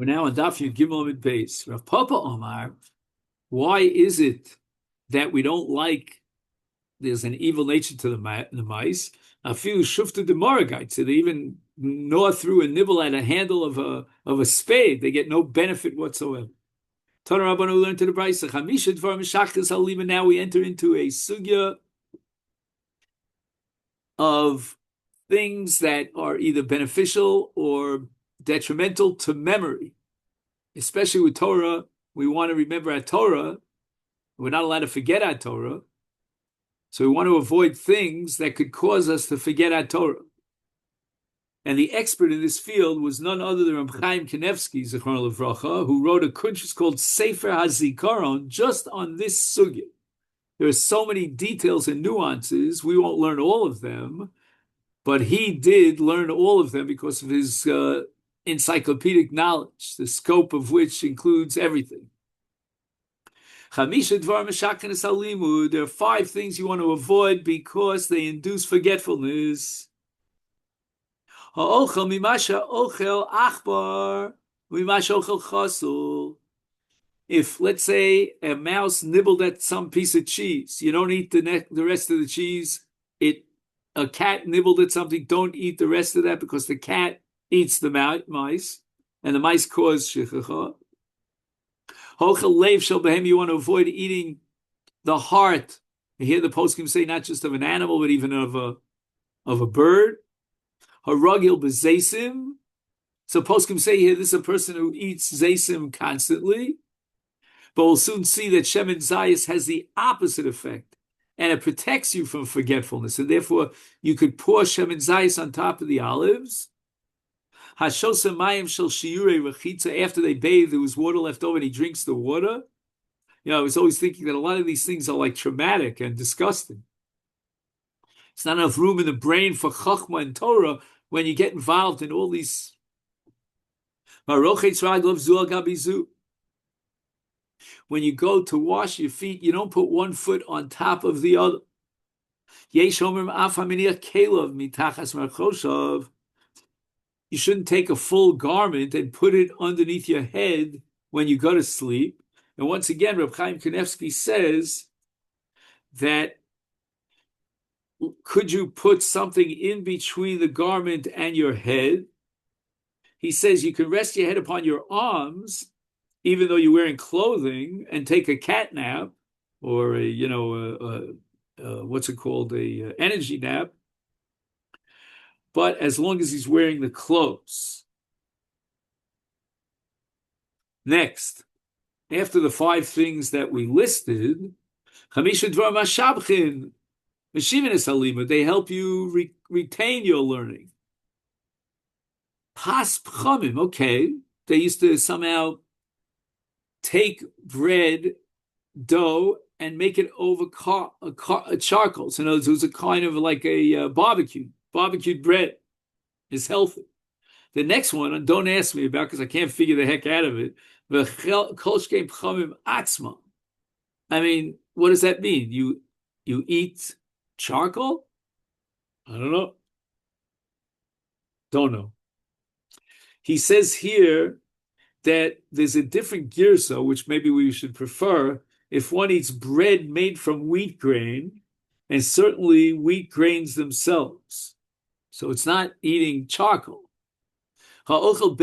We're now on Daf Yud Gimel Amid Beis. Rav Papa Omar, why is it that we don't like? There's an evil nature to the mice. A few shufta de Moragites, so they even gnaw through and nibble at a handle of a spade. They get no benefit whatsoever. Tana Rabbanu learned to the Brisa. Chamisha dvar meshachas halima. Now we enter into a sugya of things that are either beneficial or detrimental to memory. Especially with Torah, we want to remember our Torah. We're not allowed to forget our Torah. So we want to avoid things that could cause us to forget our Torah. And the expert in this field was none other than Reb Chaim Kanevsky, Zichron Livracha, who wrote a kuntres called Sefer HaZikaron just on this sugya. There are so many details and nuances, we won't learn all of them, but he did learn all of them because of his encyclopedic knowledge, the scope of which includes everything. There are 5 things you want to avoid because they induce forgetfulness. If, let's say, a mouse nibbled at some piece of cheese, you don't eat the rest of the cheese. A cat nibbled at something, don't eat the rest of that because the cat eats the mice, and the mice cause shechicha. You want to avoid eating the heart. You hear the poskim say not just of an animal, but even of a bird. Haragil b'zeisim. So poskim say here, this is a person who eats zeisim constantly. But we'll soon see that shemen zayis has the opposite effect, and it protects you from forgetfulness. And therefore, you could pour shemen zayis on top of the olives. Hashosa mayim shel shiurei rechitza. After they bathe, there was water left over, and he drinks the water. I was always thinking that a lot of these things are like traumatic and disgusting. It's not enough room in the brain for chachma and Torah when you get involved in all these. When you go to wash your feet, you don't put one foot on top of the other. You shouldn't take a full garment and put it underneath your head when you go to sleep. And once again, Reb Chaim Kanevsky says that could you put something in between the garment and your head? He says you can rest your head upon your arms, even though you're wearing clothing, and take a cat nap or what's it called, a energy nap. But as long as he's wearing the clothes. Next, after the 5 things that we listed, they help you retain your learning. Pas pchamim, okay. They used to somehow take bread, dough, and make it over charcoal. So in other words, it was a kind of like a barbecue. Barbecued bread is healthy. The next one, don't ask me about because I can't figure the heck out of it. I mean, what does that mean? You eat charcoal? I don't know. Don't know. He says here that there's a different girsa, which maybe we should prefer, if one eats bread made from wheat grain, and certainly wheat grains themselves. So it's not eating charcoal. Eating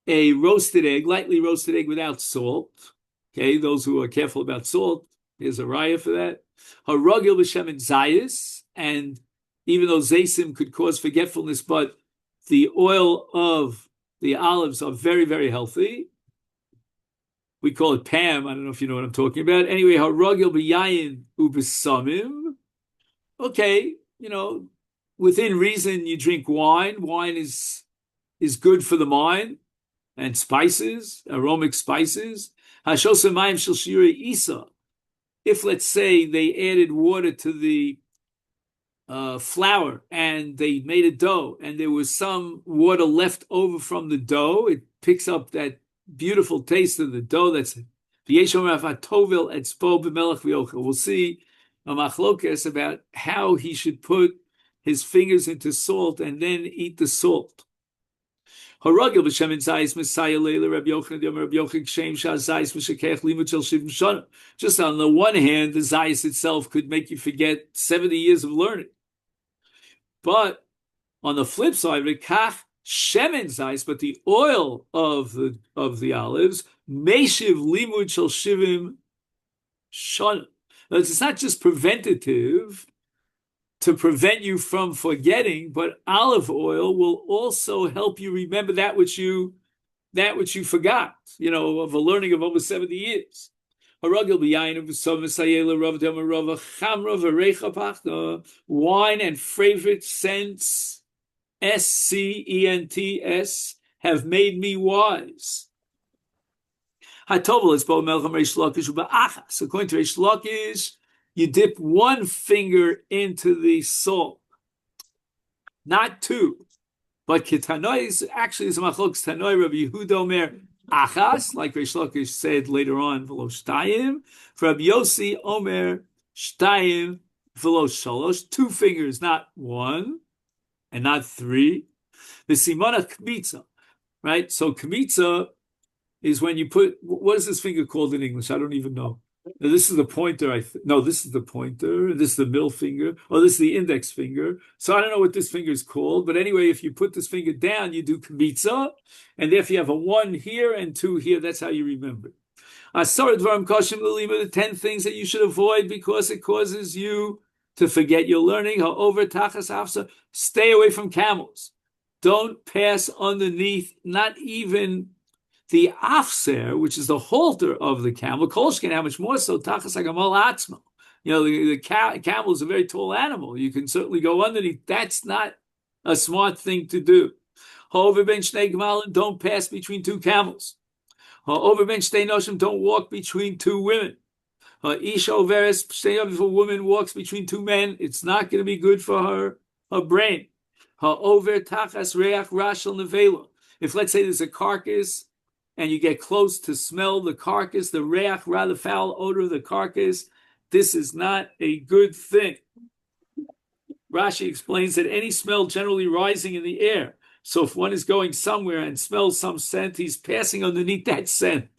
a roasted egg, lightly roasted egg without salt. Okay, those who are careful about salt, there's a raya for that. Haragil b'shemen zayis, and even though zaysim could cause forgetfulness, but the oil of the olives are very, very healthy. We call it Pam. I don't know if you know what I'm talking about. Anyway, haragil b'yayin u'b'samim. Okay, within reason, you drink wine. Wine is good for the mind, and spices, aromatic spices. Hashosamayim shel shirei isa. If, let's say, they added water to the flour and they made a dough, and there was some water left over from the dough, it picks up that beautiful taste of the dough. That's we'll see a machlokas about how he should put his fingers into salt and then eat the salt. Haragil b'shemen zayis Messiah leila Rabbi Yochanan Yom Rabbi Yochanan Kshem Shah Zayis v'shekech limud shel shivim shana. Just on the one hand, the zayis itself could make you forget 70 years of learning. But on the flip side, v'kach shemen zayis, but the oil of the olives, meshiv limud shel shivim shana. It's not just preventative to prevent you from forgetting, but olive oil will also help you remember that which you forgot, of a learning of over 70 years. Wine and favorite scents, scents, have made me wise. According to Reish Lakish, you dip one finger into the salt, not two. But Kitanoi is actually a machlokes Tanoi Rabbi Yehuda Omer achas, like Reish Lakish said later on, v'lo shtayim. For Rabbi Yossi Omer shtayim v'lo shalosh, two fingers, not one, and not three. The simona kmitza, right? So kmitza is when you put, what is this finger called in English? I don't even know. Now, this is the pointer. No, this is the pointer. This is the middle finger. Or this is the index finger. So I don't know what this finger is called. But anyway, if you put this finger down, you do kmitza. And therefore you have a 1 here and 2 here. That's how you remember. The 10 things that you should avoid because it causes you to forget your learning. Stay away from camels. Don't pass underneath, not even the afser, which is the halter of the camel. Kolshkin, how much more so? Tachas hagamal atzmo. The camel is a very tall animal. You can certainly go underneath. That's not a smart thing to do. Ha'over ben shnei gmalim, don't pass between 2 camels. Ha'over ben shnei noshim, don't walk between 2 women. Isha overes, if a woman walks between 2 men, it's not going to be good for her brain. Ha'over tachas reach rashel nevela. If, let's say, there's a carcass, and you get close to smell the carcass, the reach, rather foul odor of the carcass, this is not a good thing. Rashi explains that any smell generally rising in the air. So if one is going somewhere and smells some scent, he's passing underneath that scent.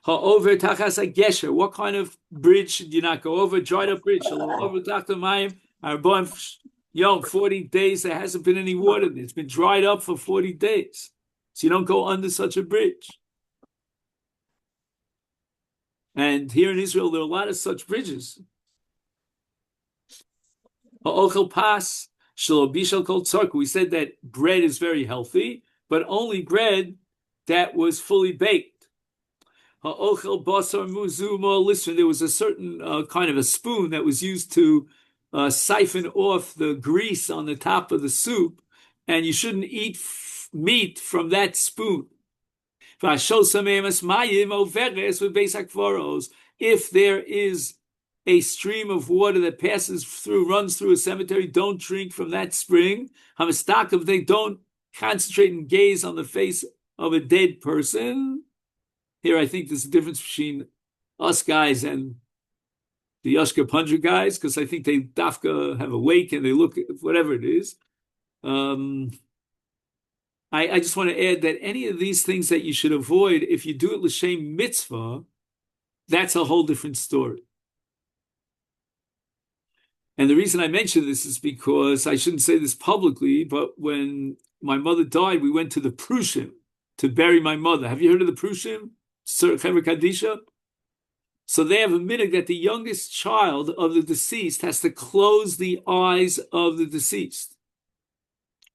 Ha'over tachas gesher. What kind of bridge should you not go over? Dried up bridge. 40 days, there hasn't been any water. It's been dried up for 40 days. So you don't go under such a bridge. And here in Israel, there are a lot of such bridges. Ha'ochel pas shelo bishal kol tzarku. We said that bread is very healthy, but only bread that was fully baked. Ha'ochel basar muzuma. Listen, there was a certain kind of a spoon that was used to siphon off the grease on the top of the soup, and you shouldn't eat meat from that spoon. If there is a stream of water that runs through a cemetery, don't drink from that spring. They don't concentrate and gaze on the face of a dead person. Here I think there's a difference between us guys and the Yashka Punja guys, because I think they dafka have a wake and they look at whatever it is. I just want to add that any of these things that you should avoid, if you do it l'shem mitzvah, that's a whole different story. And the reason I mention this is because I shouldn't say this publicly, but when my mother died, we went to the Prushim to bury my mother. Have you heard of the Prushim? Chevra Kadisha? So they have a minhag that the youngest child of the deceased has to close the eyes of the deceased,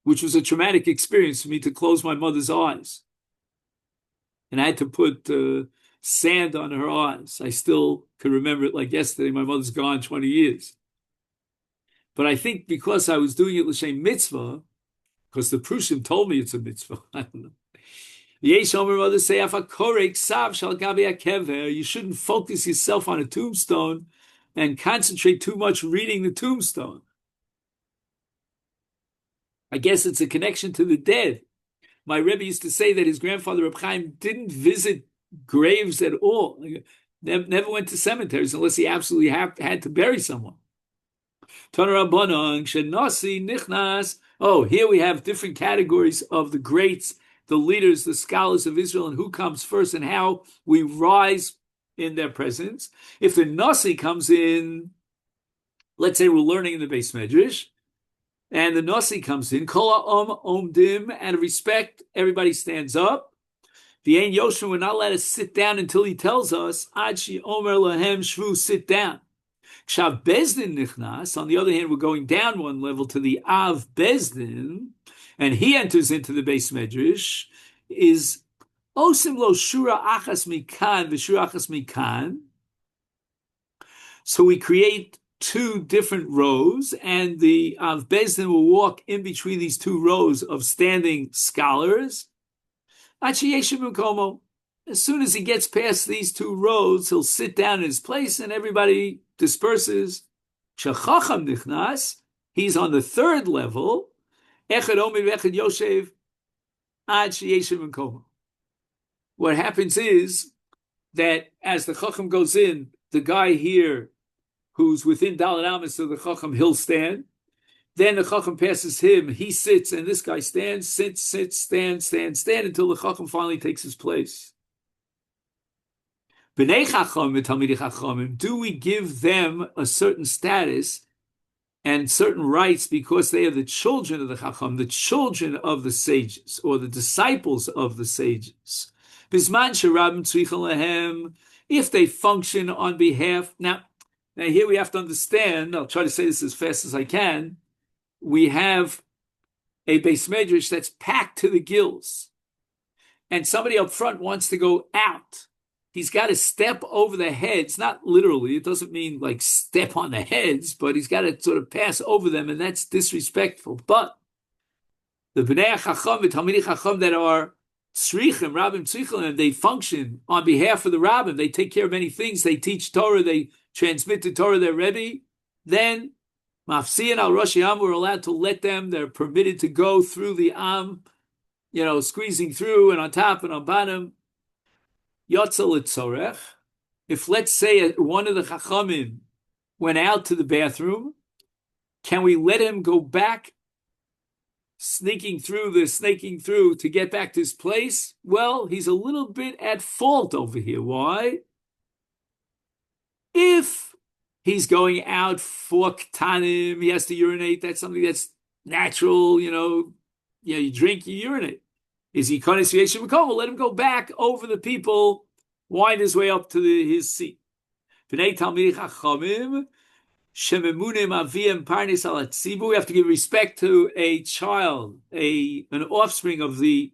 which was a traumatic experience for me to close my mother's eyes. And I had to put sand on her eyes. I still can remember it like yesterday. My mother's gone 20 years. But I think because I was doing it l'shem mitzvah, because the Prushim told me it's a mitzvah, I don't know. You shouldn't focus yourself on a tombstone and concentrate too much reading the tombstone. I guess it's a connection to the dead. My Rebbe used to say that his grandfather Reb Chaim didn't visit graves at all. Never went to cemeteries unless he absolutely had to bury someone. Oh, here we have different categories of the greats, the leaders, the scholars of Israel, and who comes first and how we rise in their presence. If the Nasi comes in, let's say we're learning in the Beis Medrash, and the Nasi comes in, Kol ha'om omdim, out of respect, everybody stands up. The Ein Yoshua, we're not allowed to sit down until he tells us, Ad shi omer lahem shvu, sit down. Kshav Bezdin nichnas, on the other hand, we're going down one level to the Av Bezdin, and he enters into the Beis Medrash, is Osim lo shura achas mikan v'shura achas mikan. So we create two different rows, and the Av Bezdin will walk in between these two rows of standing scholars. As soon as he gets past these two rows, he'll sit down in his place and everybody disperses. Shachacham nichnas, he's on the third level. Echad omid v'echad yoshev ad sheyeshiv mkomo. What happens is that as the chacham goes in, the guy here who's within Dalet Amos of the chacham, he'll stand. Then the chacham passes him, he sits, and this guy stands, sits, stand, until the chacham finally takes his place. B'nei chacham and talmidei chachamim, do we give them a certain status and certain rights because they are the children of the chacham, the children of the sages, or the disciples of the sages? Bisman sherabim tzricha lehem, if they function on behalf. Now here we have to understand, I'll try to say this as fast as I can, we have a Beis Medrash that's packed to the gills, and somebody up front wants to go out. He's got to step over the heads, not literally, it doesn't mean like step on the heads, but he's got to sort of pass over them, and that's disrespectful. But the Bnei Chacham, the Talmidei Chacham that are Tzrichim, Rabbim Tzrichim, they function on behalf of the Rabbim, they take care of many things, they teach Torah, they transmit the Torah, their Rebbe, then Mafsi and Al Roshi Am, we're allowed to let them, they're permitted to go through the Am, squeezing through and on top and on bottom. Yotzel Tzorech. If, let's say, one of the Chachamim went out to the bathroom, can we let him go back, snaking through to get back to his place? Well, he's a little bit at fault over here. Why? If he's going out for ktanim, he has to urinate, that's something that's natural, you drink, you urinate. Is he kones v'yeshiv mkomo? Let him go back over the people, wind his way up to his seat. B'nei talmidei chachamim shememunim aviem parnis al hatzibur. We have to give respect to a child, an offspring of the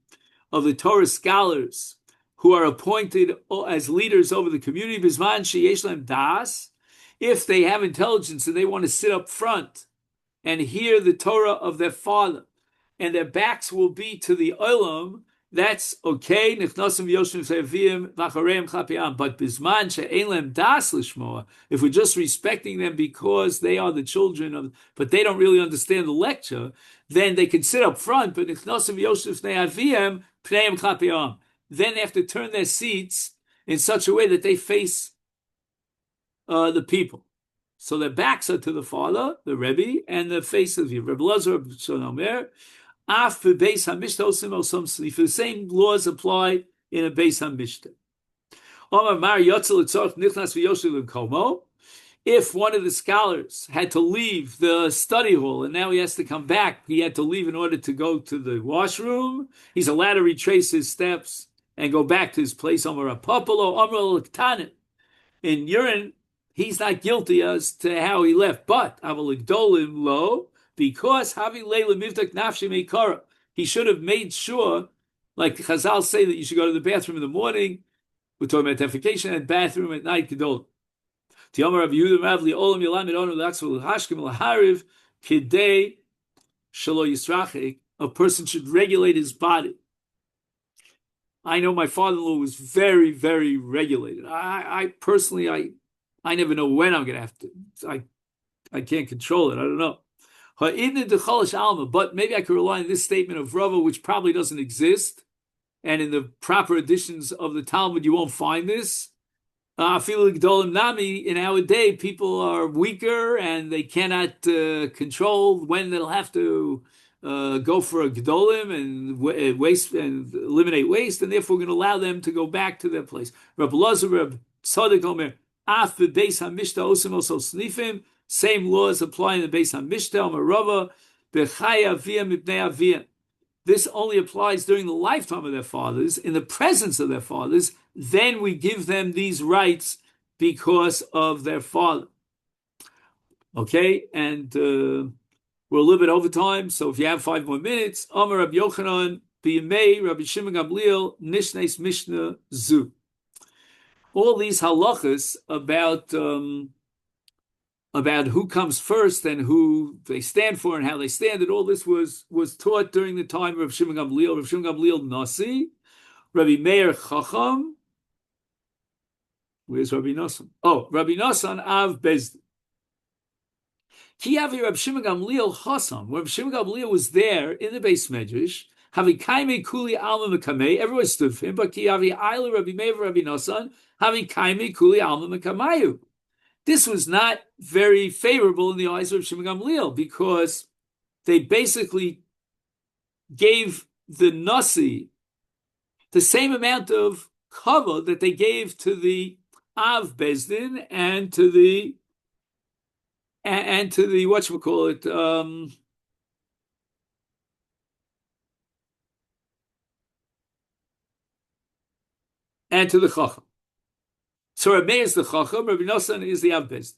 Torah scholars who are appointed as leaders over the community. Bisman sheyesh lehem das. If they have intelligence and they want to sit up front and hear the Torah of their father, and their backs will be to the olam, that's okay. But if we're just respecting them because they are the children of, but they don't really understand the lecture, then they can sit up front. But then they have to turn their seats in such a way that they face the people. So their backs are to the father, the Rebbe, and the face of the Rebbe Lazar, Shonomer. For the same laws apply in a Beis HaMishta. If one of the scholars had to leave the study hall and now he has to come back, he had to leave in order to go to the washroom, he's allowed to retrace his steps and go back to his place. In urine, he's not guilty as to how he left, but because he should have made sure, like Chazal say that you should go to the bathroom in the morning, we're talking about defecation, and bathroom at night, Gedol. A person should regulate his body. I know my father-in-law was very, very regulated. I personally, I never know when I'm going to have to. I can't control it. I don't know. But maybe I could rely on this statement of Rava, which probably doesn't exist. And in the proper editions of the Talmud, you won't find this. In our day, people are weaker and they cannot control when they'll have to go for a gedolim and waste and eliminate waste, and therefore we're going to allow them to go back to their place. Reb Lazar, Reb Tzadok Omer, af beis hamishta osim also snifim. Same laws apply in the beis hamishta. Omer Rava bechaya avia mipnei avia. This only applies during the lifetime of their fathers, in the presence of their fathers. Then we give them these rights because of their father. Okay, and we're a little bit over time, so if you have 5 more minutes, Amar Rabbi Yochanan, B'yimei Rabbi Shimon Gamliel, Nishnes Mishnah Zu. All these halachas about who comes first and who they stand for and how they stand, and all this was taught during the time of Rabbi Shimon Gamliel. Rabbi Shimon Gamliel Nasi, Rabbi Meir Chacham. Where's Rabbi Nosson? Oh, Rabbi Nosson Av Bezdin. Kiyavi Rabbi Shimon Gamliel Chasam. When Rabbi Shimon Gamliel was there in the Beis Medrash, Havi Kaime Kuli Alma Mekamei. Everyone stood for him, but Kiyavi Ayla Rabbi Meir Rabbi Nosson Havi Kaime Kuli Alma Mekamayu. This was not very favorable in the eyes of Shimon Gamliel because they basically gave the Nasi the same amount of kavod that they gave to the Av Bezdin and to the whatchamacallit, and to the Chacham. So Rabbi Meir is the Chacham, Rabbi Nosson is the Av Bezdin.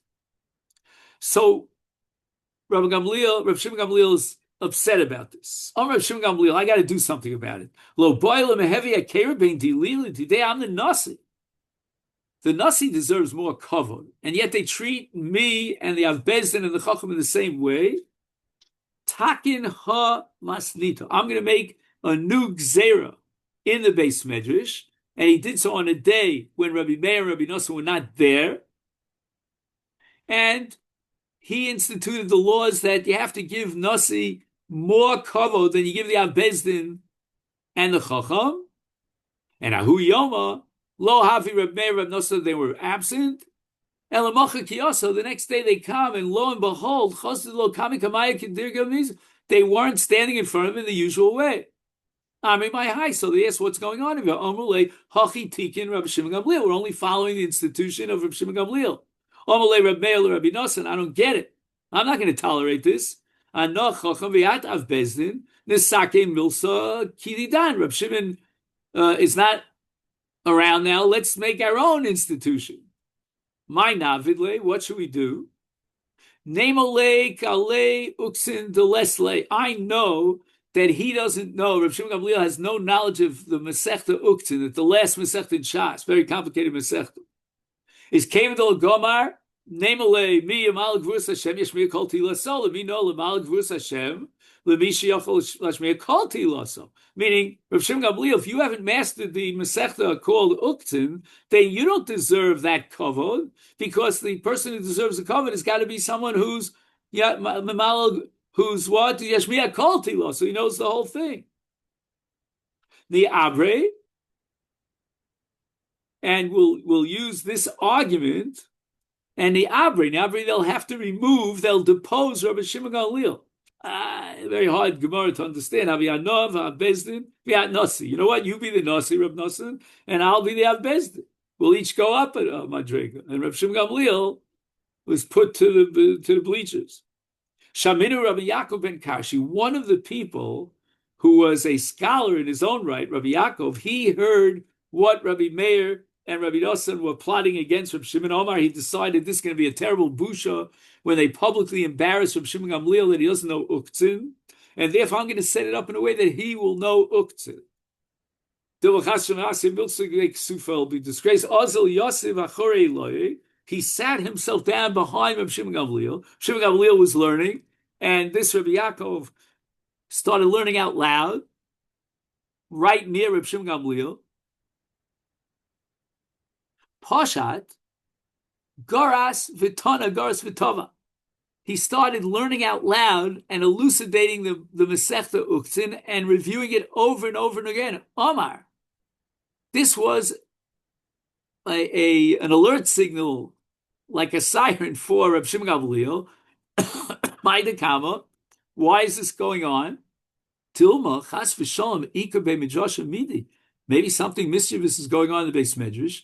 So Rabbi Shimon Gamliel is upset about this. I'm Rabbi Shimon Gamliel, I got to do something about it. Lo boila mehevi akera bein dilili. Today I'm the Nasi. The Nasi deserves more kavod, and yet they treat me and the Av Bezdin and the Chacham in the same way. Takin ha masnita. I'm going to make a new gzera in the Beis Medrash, and he did so on a day when Rabbi Meir and Rabbi Nosson were not there, and he instituted the laws that you have to give Nasi more kavod than you give the Av Bezdin and the Chacham. And Ahu Yoma, Lo Havi Reb Meir Reb Nosson, they were absent. Elamacha Kiyoso, the next day they come, and lo and behold, Chosed Lo Kami Kamaya Kedir Gamiz, they weren't standing in front of him in the usual way. Ami my high. So they asked what's going on. Omrule Hachi Tikin Rabbi Shimon Gamliel. We're only following the institution of Rabbi Shimon Gamliel. Omrule Reb Meir Rabbi Nosson. I don't get it. I'm not going to tolerate this. Anoch Chacham V'Yat Av Bezdin Nesake Milsa Kididan. Rabbi Shimon is not around now. Let's make our own institution. My navidle, what should we do? Nemole kale uksin delesle. I know that he doesn't know. Rav Shimon Gamliel has no knowledge of the Masechta Uktzin, that the last Masechta in Shas, very complicated Masechta. Is Kevadol Gomar, Nemole, mi Yamal Gvurus Hashem, Yashmiya Kol Tilasol, mi no Lamal Gvurus Hashem, Lemishi Yachol Lashmiya Kol Tilasol. Meaning, Rav Shimon Gamliel, if you haven't mastered the Masechta called Uktzin, then you don't deserve that kavod, because the person who deserves the kavod has got to be someone who's who's what? Yashmiya Kol Tilo, so he knows the whole thing. The Abre, and we'll use this argument, and the Abre they'll have to remove, they'll depose Rabbi Shimon Gamliel. Very hard Gemara to understand. Aviyanov, Bezdin, Viat Nasi. You know what? You be the Nasi, Reb Nosson, and I'll be the Av Bezdin. We'll each go up at Madrega. And Reb Shimon Gamliel was put to the bleachers. Shaminu Rabbi Yaakov ben Kashi, one of the people who was a scholar in his own right, Rabbi Yaakov, he heard what Rabbi Meir and Rabbi Nosson were plotting against Rabbi Shimon Omar. He decided this is going to be a terrible busha when they publicly embarrass Rabbi Shimon Gamliel that he doesn't know Uktzin, and therefore I'm going to set it up in a way that he will know Uktzin. Be disgraced. He sat himself down behind Rabbi Shimon Gamliel. Shimon Gamliel was learning, and this Rabbi Yaakov started learning out loud right near Rabbi Shimon Gamliel. Pashat, Garas Vitana, Garas Vitava. He started learning out loud and elucidating the Masechta Uktzin and reviewing it over and over and again. Omar. This was an alert signal, like a siren for Rabbi Shimon Gamliel. Why is this going on? Dilma chas v'shalom ika be'midrash midi. Maybe something mischievous is going on in the base medrash,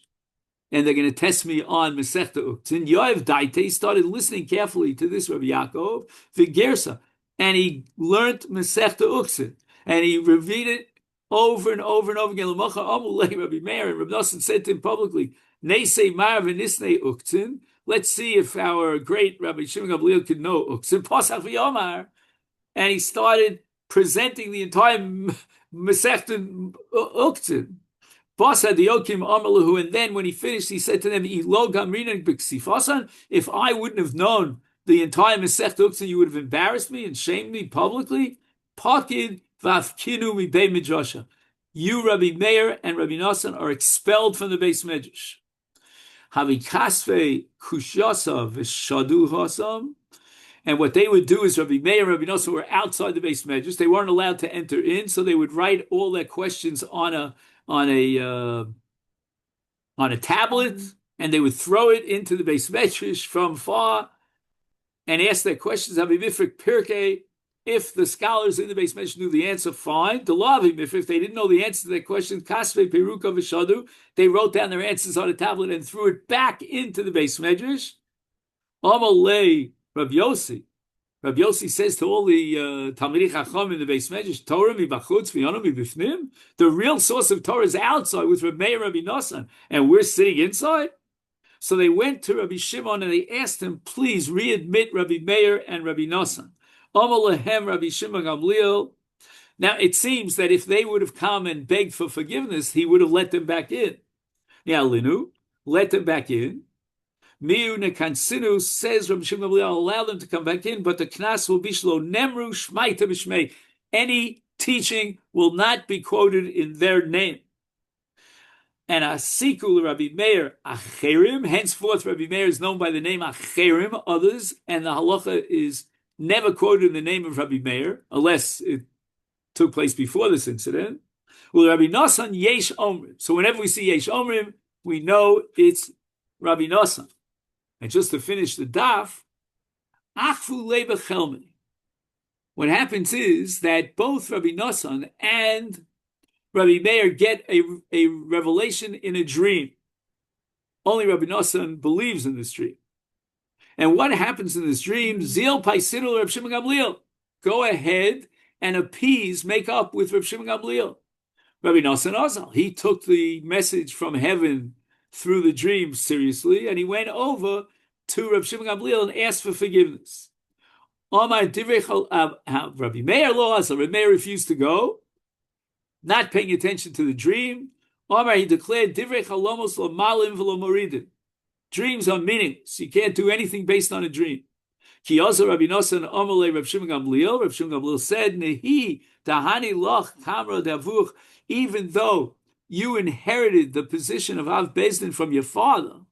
and they're going to test me on Masechta Uktzin. Yoav Daite started listening carefully to this Rabbi Yaakov V'gersa, and he learned Masechta Uktzin, and he repeated it over and over and over again. L'mocha Amulei Rabbi Meir, and Rabbi Nosson said to him publicly, Neisei Mar v'nisnei Uktzin. Let's see if our great Rabbi Shimon Gamliel could know Uktzin. Pasach v'yomar, and he started presenting the entire Masechta Uktzin. And then when he finished, he said to them, if I wouldn't have known the entire Masechta Uktzin, you would have embarrassed me and shamed me publicly. You, Rabbi Meir and Rabbi Nosson, are expelled from the Beis Medrash. And what they would do is Rabbi Meir and Rabbi Nosson were outside the Beis Medrash. They weren't allowed to enter in, so they would write all their questions on a tablet, and they would throw it into the Beis Medrash from far and ask their questions. If the scholars in the Beis Medrash knew the answer, fine. If they didn't know the answer to their questions, they wrote down their answers on a tablet and threw it back into the Beis Medrash. Amalei Rabbi Yossi. Rabbi Yossi says to all the Talmidei Chacham in the Beis Medrash, Torah mi bachutz v'yonu mi bifnim. The real source of Torah is outside with Rabbi Meir and Rabbi Nosson, and we're sitting inside. So they went to Rabbi Shimon and they asked him, please readmit Rabbi Meir and Rabbi Nosson. Amar lehem Rabbi Shimon Gamliel. Now it seems that if they would have come and begged for forgiveness, he would have let them back in. Now Linu, let them back in. Miu nekansinu, says Rabbi Shimon Gamliel, allow them to come back in, but the knas will be shlo nemru shmaita b'shmei. Any teaching will not be quoted in their name. And asikul Rabbi Meir acherim, henceforth Rabbi Meir is known by the name acherim, others, and the halacha is never quoted in the name of Rabbi Meir, unless it took place before this incident. Well, Rabbi Nosson yesh omrim. So whenever we see yesh omrim, we know it's Rabbi Nosson. And just to finish the daf, achfu lebechelmi. What happens is that both Rabbi Nosson and Rabbi Meir get a revelation in a dream. Only Rabbi Nosson believes in this dream. And what happens in this dream? Zil paisidu Reb Shimon Gamliel. Go ahead and appease, make up with Reb Shimon Gamliel. Rabbi Nosson Ozal, he took the message from heaven through the dream seriously, and he went over to Reb Shimon Gamliel and asked for forgiveness. Rabbi Meir lo Ozal. Rabbi Meir refused to go, not paying attention to the dream. He declared divrei chalomos lo malim v'lo moridim. Dreams are meaningless. You can't do anything based on a dream. Ki also Rabbi Nosson Amalei Reb Shimon Gamliel. Reb Shimon Gamliel said, Nehi tahani loch kamra davuch. Even though you inherited the position of Av Bezdin from your father,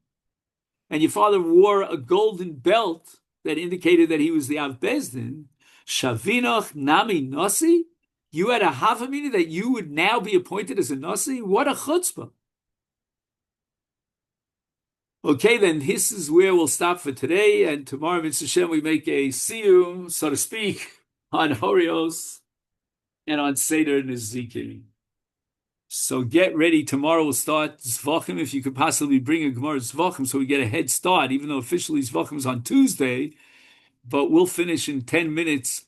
and your father wore a golden belt that indicated that he was the Av Bezdin, Shavinoch nami nasi. You had a havamina that you would now be appointed as a nasi. What a chutzpah! Okay, then this is where we'll stop for today, and tomorrow, Mitzvah Shem, we make a siyum, so to speak, on Horiyos and on Seder Nezikin. So get ready. Tomorrow we'll start Zvachim, if you could possibly bring a Gemara Zvachim, so we get a head start, even though officially Zvachim is on Tuesday, but we'll finish in 10 minutes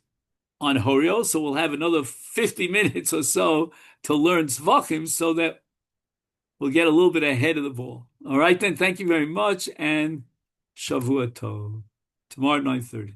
on Horiyos, so we'll have another 50 minutes or so to learn Zvachim, so that we'll get a little bit ahead of the ball. All right, then. Thank you very much, and Shavua Tov. Tomorrow at 9:30.